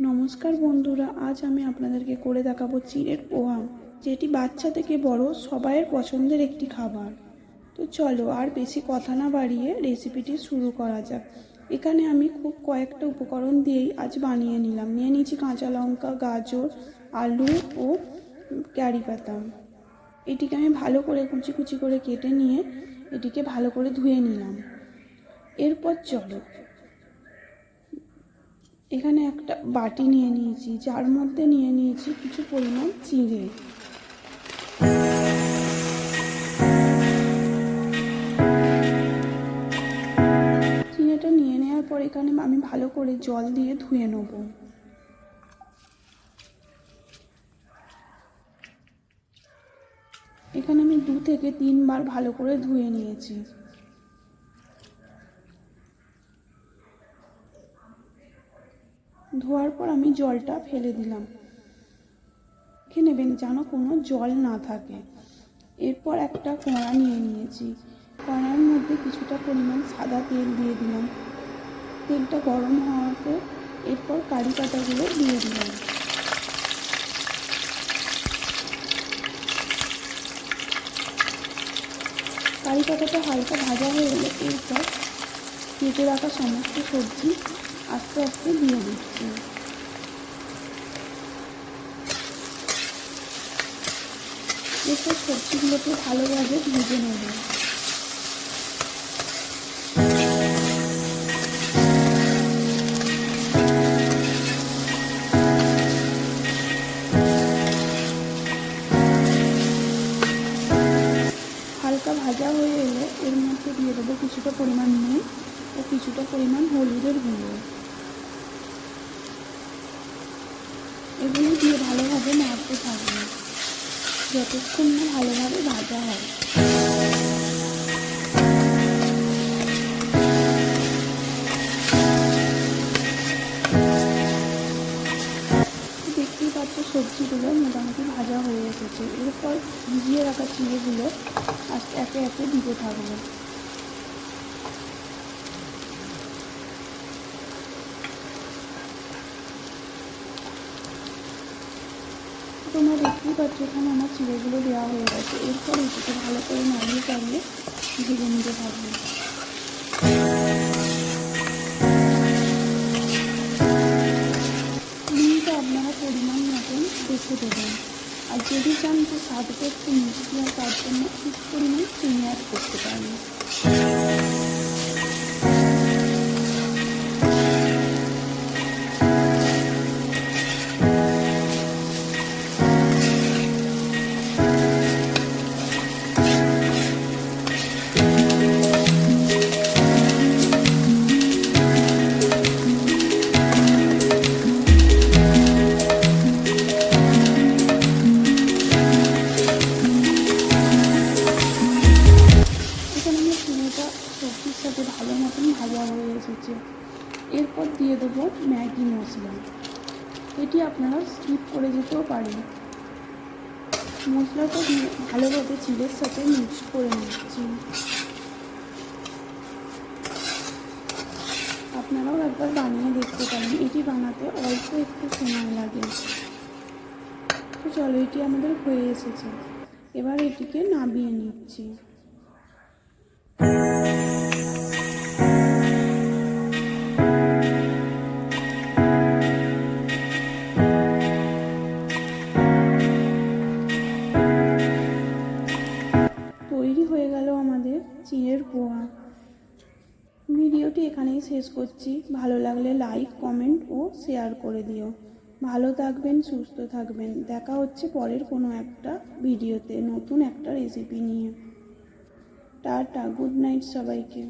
নমস্কার বন্ধুরা, আজ আমি আপনাদেরকে করে দেখাবো চিড়ের পোহা, যেটি বাচ্চা থেকে বড় সবাইয়ের পছন্দের একটি খাবার। তো চলো আর বেশি কথা না বাড়িয়ে রেসিপিটি শুরু করা যাক। এখানে আমি খুব কয়েকটা উপকরণ দিয়েই আজ বানিয়ে নিলাম। নিয়ে নিয়েছি কাঁচা লঙ্কা, গাজর, আলু ও কারি পাতা। এটিকে আমি ভালো করে কুচি কুচি করে কেটে নিয়ে এটিকে ভালো করে ধুয়ে নিলাম। এরপর চলো এখানে একটা বাটি নিয়ে নিয়েছি, যার মধ্যে নিয়ে নিয়েছি কিছু পরিমাণ চিড়ে। চিড়েটা নিয়ে নেওয়ার পর এখানে আমি ভালো করে জল দিয়ে ধুয়ে নেব। এখানে আমি 2 থেকে 3 বার ভালো করে ধুয়ে নিয়েছি। ধোয়ার পর আমি জলটা ফেলে দিলাম। দেখে নেবেন যেন কোনো জল না থাকে। এরপর একটা কড়া নিয়ে নিয়েছি। কড়ার মধ্যে কিছুটা পরিমাণ সাদা তেল দিয়ে দিলাম। তেলটা গরম হওয়াতে এরপর কারি পাতাগুলো দিয়ে দিলাম। কারি পাতাটা হালকা ভাজা হয়ে এলে এরপর কেটে রাখা সমস্ত সবজি আস্তে আস্তে দিয়ে দিচ্ছি। এরপর সবজিগুলোকে ভালোভাবে ভেজে নেব। হালকা ভাজা হয়ে এলে এর মধ্যে দিয়ে দেবো কিছুটা পরিমাণ নুন ও কিছুটা পরিমাণ হলুদের গুঁড়ো। এগুলো দিয়ে ভালোভাবে নাড়তে থাকবে যতক্ষণ না ভালোভাবে ভাজা হয়। দেখতেই পাচ্ছ সবজিগুলো মোটামুটি ভাজা হয়ে এসেছে। এরপর ভিজিয়ে রাখা চিড়েগুলো একে একে দিতে থাকবো। তোমরা দেখতেই পাচ্ছ এখানে আমার চিড়েগুলো দেওয়া হয়ে গেছে। এরপর এটিকে ভালো করে নাড়িয়ে চাড়িয়ে ভেজে নিতে থাকবে। নুনটা আপনারা পরিমাণ মতন দেখে দেবেন। আর যদি চান যে স্বাদটা একটু মিষ্টি হয় তার জন্য কিছু পরিমাণ চিনি অ্যাড করতে পারেন। সবজির সাথে ভালো মতন ভাজা হয়ে এসেছে। এরপর দিয়ে দেবো ম্যাগি মশলা। এটি আপনারা স্কিপ করে যেতেও পারেন। মশলাটা দিয়ে ভালোভাবে চিড়ের সাথে মিক্স করে নিচ্ছি। আপনারাও একবার বানিয়ে দেখতে পারেন। এটি বানাতে অল্প একটু সময় লাগে। তো চলো, এটি আমাদের হয়ে এসেছে। এবার এটিকে নামিয়ে নিচ্ছি। তৈরি হয়ে গেল আমাদের চিড়ের পোহা। ভিডিওটি এখানেই শেষ করছি। ভালো লাগলে লাইক, কমেন্ট ও শেয়ার করে দিও। ভালো থাকবেন, সুস্থ থাকবেন। দেখা হচ্ছে পরের কোনো একটা ভিডিওতে নতুন একটা রেসিপি নিয়ে। টাটা, গুড নাইট সবাইকে।